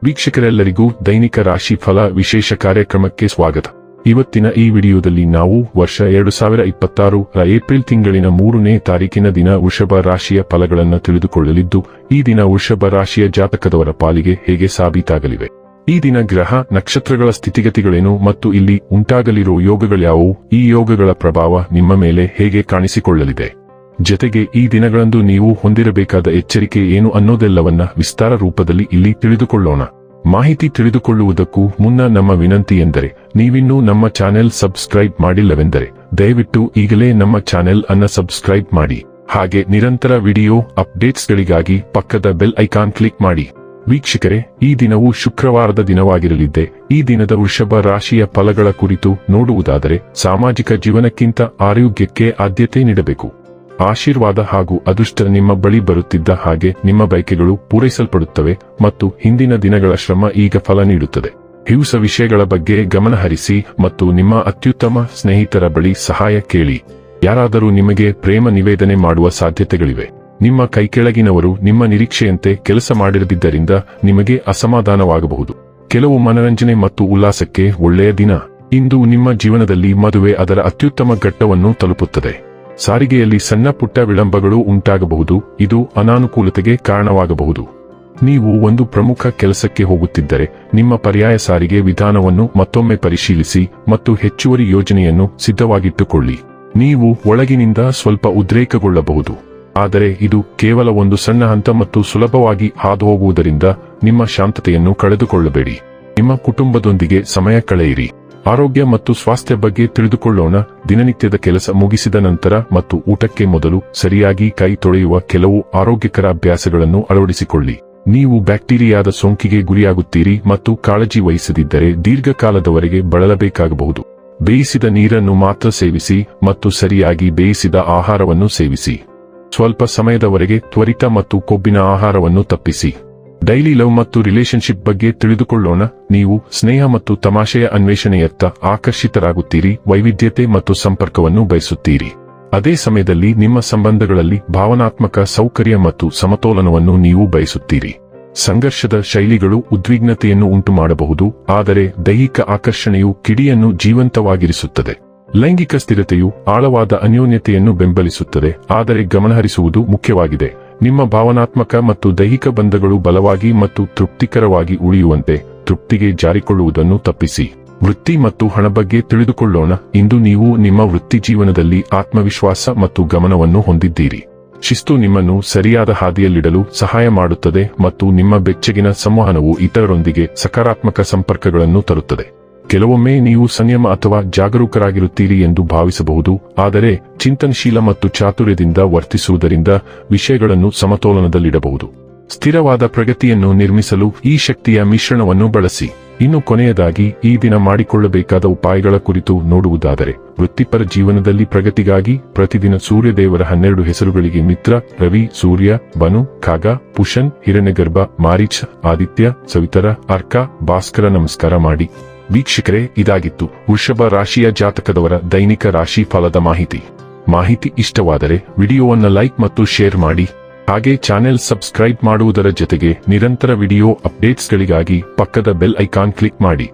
ವೀಕ್ಷಕರೆಲ್ಲರಿಗೂ ದೈನಿಕ ರಾಶಿ ಫಲ ವಿಶೇಷ ಕಾರ್ಯಕ್ರಮಕ್ಕೆ ಸ್ವಾಗತ. ಇವತ್ತಿನ ಈ ವಿಡಿಯೋದಲ್ಲಿ ನಾವು ವರ್ಷ 2026 ರ ಏಪ್ರಿಲ್ ತಿಂಗಳಿನ 3ನೇ ತಾರೀಕಿನ ದಿನ ವೃಷಭ ರಾಶಿಯ ಫಲಗಳನ್ನು ತಿಳಿದುಕೊಳ್ಳಲಿದ್ದು, ಈ ದಿನ ವೃಷಭ ರಾಶಿಯ ಜಾತಕದವರ ಪಾಲಿಗೆ ಹೇಗೆ ಸಾಬೀತಾಗಲಿವೆ, ಈ ದಿನ ಗ್ರಹ ನಕ್ಷತ್ರಗಳ ಸ್ಥಿತಿಗತಿಗಳೇನು ಮತ್ತು ಇಲ್ಲಿ ಉಂಟಾಗಲಿರುವ ಯೋಗಗಳ್ಯಾವುವು, ಈ ಯೋಗಗಳ ಪ್ರಭಾವ ನಿಮ್ಮ ಮೇಲೆ ಹೇಗೆ ಕಾಣಿಸಿಕೊಳ್ಳಲಿದೆ, ಜತೆಗೆ ಈ ದಿನಗಳಂದು ನೀವು ಹೊಂದಿರಬೇಕಾದ ಎಚ್ಚರಿಕೆ ಏನು ಅನ್ನೋದೆಲ್ಲವನ್ನ ವಿಸ್ತಾರ ರೂಪದಲ್ಲಿ ಇಲ್ಲಿ ತಿಳಿದುಕೊಳ್ಳೋಣ. ಮಾಹಿತಿ ತಿಳಿದುಕೊಳ್ಳುವುದಕ್ಕೂ ಮುನ್ನ ನಮ್ಮ ವಿನಂತಿ ಎಂದರೆ, ನೀವಿನ್ನೂ ನಮ್ಮ ಚಾನೆಲ್ ಸಬ್ಸ್ಕ್ರೈಬ್ ಮಾಡಿಲ್ಲವೆಂದರೆ ದಯವಿಟ್ಟು ಈಗಲೇ ನಮ್ಮ ಚಾನೆಲ್ ಅನ್ನ ಸಬ್ಸ್ಕ್ರೈಬ್ ಮಾಡಿ. ಹಾಗೆ ನಿರಂತರ ವಿಡಿಯೋ ಅಪ್ಡೇಟ್ಸ್ಗಳಿಗಾಗಿ ಪಕ್ಕದ ಬೆಲ್ ಐಕಾನ್ ಕ್ಲಿಕ್ ಮಾಡಿ. ವೀಕ್ಷಕರೇ, ಈ ದಿನವು ಶುಕ್ರವಾರದ ದಿನವಾಗಿರಲಿದ್ದೆ. ಈ ದಿನದ ವೃಷಭ ರಾಶಿಯ ಫಲಗಳ ಕುರಿತು ನೋಡುವುದಾದರೆ, ಸಾಮಾಜಿಕ ಜೀವನಕ್ಕಿಂತ ಆರೋಗ್ಯಕ್ಕೆ ಆದ್ಯತೆ ನೀಡಬೇಕು. ಆಶೀರ್ವಾದ ಹಾಗೂ ಅದೃಷ್ಟ ನಿಮ್ಮ ಬಳಿ ಬರುತ್ತಿದ್ದ ಹಾಗೆ ನಿಮ್ಮ ಬಯಕೆಗಳು ಪೂರೈಸಲ್ಪಡುತ್ತವೆ ಮತ್ತು ಹಿಂದಿನ ದಿನಗಳ ಶ್ರಮ ಈಗ ಫಲ ನೀಡುತ್ತದೆ. ಹೊಸ ವಿಷಯಗಳ ಬಗ್ಗೆ ಗಮನಹರಿಸಿ ಮತ್ತು ನಿಮ್ಮ ಅತ್ಯುತ್ತಮ ಸ್ನೇಹಿತರ ಬಳಿ ಸಹಾಯ ಕೇಳಿ. ಯಾರಾದರೂ ನಿಮಗೆ ಪ್ರೇಮ ನಿವೇದನೆ ಮಾಡುವ ಸಾಧ್ಯತೆಗಳಿವೆ. ನಿಮ್ಮ ಕೈಕೆಳಗಿನವರು ನಿಮ್ಮ ನಿರೀಕ್ಷೆಯಂತೆ ಕೆಲಸ ಮಾಡಿರದಿದ್ದರಿಂದ ನಿಮಗೆ ಅಸಮಾಧಾನವಾಗಬಹುದು. ಕೆಲವು ಮನರಂಜನೆ ಮತ್ತು ಉಲ್ಲಾಸಕ್ಕೆ ಒಳ್ಳೆಯ ದಿನ. ಇಂದು ನಿಮ್ಮ ಜೀವನದಲ್ಲಿ ಮದುವೆ ಅದರ ಅತ್ಯುತ್ತಮ ಘಟ್ಟವನ್ನು ತಲುಪುತ್ತದೆ. ಸಾರಿಗೆಯಲ್ಲಿ ಸಣ್ಣ ಪುಟ್ಟ ವಿಳಂಬಗಳು ಉಂಟಾಗಬಹುದು, ಇದು ಅನಾನುಕೂಲತೆಗೆ ಕಾರಣವಾಗಬಹುದು. ನೀವು ಒಂದು ಪ್ರಮುಖ ಕೆಲಸಕ್ಕೆ ಹೋಗುತ್ತಿದ್ದರೆ ನಿಮ್ಮ ಪರ್ಯಾಯ ಸಾರಿಗೆ ವಿಧಾನವನ್ನು ಮತ್ತೊಮ್ಮೆ ಪರಿಶೀಲಿಸಿ ಮತ್ತು ಹೆಚ್ಚುವರಿ ಯೋಜನೆಯನ್ನು ಸಿದ್ಧವಾಗಿಟ್ಟುಕೊಳ್ಳಿ. ನೀವು ಒಳಗಿನಿಂದ ಸ್ವಲ್ಪ ಉದ್ರೇಕಗೊಳ್ಳಬಹುದು, ಆದರೆ ಇದು ಕೇವಲ ಒಂದು ಸಣ್ಣ ಹಂತ ಮತ್ತು ಸುಲಭವಾಗಿ ಹಾದುಹೋಗುವುದರಿಂದ ನಿಮ್ಮ ಶಾಂತತೆಯನ್ನು ಕಳೆದುಕೊಳ್ಳಬೇಡಿ. ನಿಮ್ಮ ಕುಟುಂಬದೊಂದಿಗೆ ಸಮಯ ಕಳೆಯಿರಿ. ಆರೋಗ್ಯ ಮತ್ತು ಸ್ವಾಸ್ಥ್ಯ ಬಗ್ಗೆ ತಿಳಿದುಕೊಳ್ಳೋಣ. ದಿನನಿತ್ಯದ ಕೆಲಸ ಮುಗಿಸಿದ ನಂತರ ಮತ್ತು ಊಟಕ್ಕೆ ಮೊದಲು ಸರಿಯಾಗಿ ಕೈ ತೊಳೆಯುವ ಕೆಲವು ಆರೋಗ್ಯಕರ ಅಭ್ಯಾಸಗಳನ್ನು ಅಳವಡಿಸಿಕೊಳ್ಳಿ. ನೀವು ಬ್ಯಾಕ್ಟೀರಿಯಾದ ಸೋಂಕಿಗೆ ಗುರಿಯಾಗುತ್ತೀರಿ ಮತ್ತು ಕಾಳಜಿ ವಹಿಸದಿದ್ದರೆ ದೀರ್ಘಕಾಲದವರೆಗೆ ಬಳಲಬೇಕಾಗಬಹುದು. ಬೇಯಿಸಿದ ನೀರನ್ನು ಮಾತ್ರ ಸೇವಿಸಿ ಮತ್ತು ಸರಿಯಾಗಿ ಬೇಯಿಸಿದ ಆಹಾರವನ್ನು ಸೇವಿಸಿ. ಸ್ವಲ್ಪ ಸಮಯದವರೆಗೆ ತ್ವರಿತ ಮತ್ತು ಕೊಬ್ಬಿನ ಆಹಾರವನ್ನು ತಪ್ಪಿಸಿ. ಡೈಲಿ ಲವ್ ಮತ್ತು ರಿಲೇಶನ್ಶಿಪ್ ಬಗ್ಗೆ ತಿಳಿದುಕೊಳ್ಳೋಣ. ನೀವು ಸ್ನೇಹ ಮತ್ತು ತಮಾಷೆಯ ಅನ್ವೇಷಣೆಯತ್ತ ಆಕರ್ಷಿತರಾಗುತ್ತೀರಿ, ವೈವಿಧ್ಯತೆ ಮತ್ತು ಸಂಪರ್ಕವನ್ನು ಬಯಸುತ್ತೀರಿ. ಅದೇ ಸಮಯದಲ್ಲಿ ನಿಮ್ಮ ಸಂಬಂಧಗಳಲ್ಲಿ ಭಾವನಾತ್ಮಕ ಸೌಕರ್ಯ ಮತ್ತು ಸಮತೋಲನವನ್ನು ನೀವು ಬಯಸುತ್ತೀರಿ. ಸಂಘರ್ಷದ ಶೈಲಿಗಳು ಉದ್ವಿಗ್ನತೆಯನ್ನು ಉಂಟುಮಾಡಬಹುದು, ಆದರೆ ದೈಹಿಕ ಆಕರ್ಷಣೆಯು ಕಿಡಿಯನ್ನು ಜೀವಂತವಾಗಿರಿಸುತ್ತದೆ. ಲೈಂಗಿಕ ಸ್ಥಿರತೆಯು ಆಳವಾದ ಅನ್ಯೋನ್ಯತೆಯನ್ನು ಬೆಂಬಲಿಸುತ್ತದೆ, ಆದರೆ ಗಮನಹರಿಸುವುದು ಮುಖ್ಯವಾಗಿದೆ. ನಿಮ್ಮ ಭಾವನಾತ್ಮಕ ಮತ್ತು ದೈಹಿಕ ಬಂಧಗಳು ಬಲವಾಗಿ ಮತ್ತು ತೃಪ್ತಿಕರವಾಗಿ ಉಳಿಯುವಂತೆ ತೃಪ್ತಿಗೆ ಜಾರಿಕೊಳ್ಳುವುದನ್ನು ತಪ್ಪಿಸಿ. ವೃತ್ತಿ ಮತ್ತು ಹಣ ಬಗ್ಗೆ ತಿಳಿದುಕೊಳ್ಳೋಣ. ಇಂದು ನೀವು ನಿಮ್ಮ ವೃತ್ತಿ ಜೀವನದಲ್ಲಿ ಆತ್ಮವಿಶ್ವಾಸ ಮತ್ತು ಗಮನವನ್ನು ಹೊಂದಿದ್ದೀರಿ. ಶಿಸ್ತು ನಿಮ್ಮನ್ನು ಸರಿಯಾದ ಹಾದಿಯಲ್ಲಿಡಲು ಸಹಾಯ ಮಾಡುತ್ತದೆ ಮತ್ತು ನಿಮ್ಮ ಬೆಚ್ಚಗಿನ ಸಂವಹನವು ಇತರರೊಂದಿಗೆ ಸಕಾರಾತ್ಮಕ ಸಂಪರ್ಕಗಳನ್ನು ತರುತ್ತದೆ. ಕೆಲವೊಮ್ಮೆ ನೀವು ಸಂಯಮ ಅಥವಾ ಜಾಗರೂಕರಾಗಿರುತ್ತೀರಿ ಎಂದು ಭಾವಿಸಬಹುದು, ಆದರೆ ಚಿಂತನಶೀಲ ಮತ್ತು ಚಾತುರ್ಯದಿಂದ ವರ್ತಿಸುವುದರಿಂದ ವಿಷಯಗಳನ್ನು ಸಮತೋಲನದಲ್ಲಿಡಬಹುದು. ಸ್ಥಿರವಾದ ಪ್ರಗತಿಯನ್ನು ನಿರ್ಮಿಸಲು ಈ ಶಕ್ತಿಯ ಮಿಶ್ರಣವನ್ನು ಬಳಸಿ. ಇನ್ನು ಕೊನೆಯದಾಗಿ ಈ ದಿನ ಮಾಡಿಕೊಳ್ಳಬೇಕಾದ ಉಪಾಯಗಳ ಕುರಿತು ನೋಡುವುದಾದರೆ, ವೃತ್ತಿಪರ ಜೀವನದಲ್ಲಿ ಪ್ರಗತಿಗಾಗಿ ಪ್ರತಿದಿನ ಸೂರ್ಯದೇವರ 12 ಹೆಸರುಗಳಿಗೆ ಮಿತ್ರ, ರವಿ, ಸೂರ್ಯ, ಬನು, ಖಾಗ, ಪುಷನ್, ಹಿರಣ್ಯಗರ್ಭ, ಮಾರೀಚ್, ಆದಿತ್ಯ, ಸವಿತರ, ಅರ್ಕ, ಭಾಸ್ಕರ ನಮಸ್ಕಾರ ಮಾಡಿ. ವೀಕ್ಷಕರೇ, ಇದಾಗಿತ್ತು ವೃಷಭ ರಾಶಿಯ ಜಾತಕದವರ ದೈನಿಕ ರಾಶಿ ಫಲದ ಮಾಹಿತಿ ಇಷ್ಟವಾದರೆ ವಿಡಿಯೋವನ್ನು ಲೈಕ್ ಮತ್ತು ಶೇರ್ ಮಾಡಿ. ಹಾಗೆ ಚಾನೆಲ್ ಸಬ್ಸ್ಕ್ರೈಬ್ ಮಾಡುವುದರ ಜೊತೆಗೆ ನಿರಂತರ ವಿಡಿಯೋ ಅಪ್ಡೇಟ್ಸ್ಗಳಿಗಾಗಿ ಪಕ್ಕದ ಬೆಲ್ ಐಕಾನ್ ಕ್ಲಿಕ್ ಮಾಡಿ.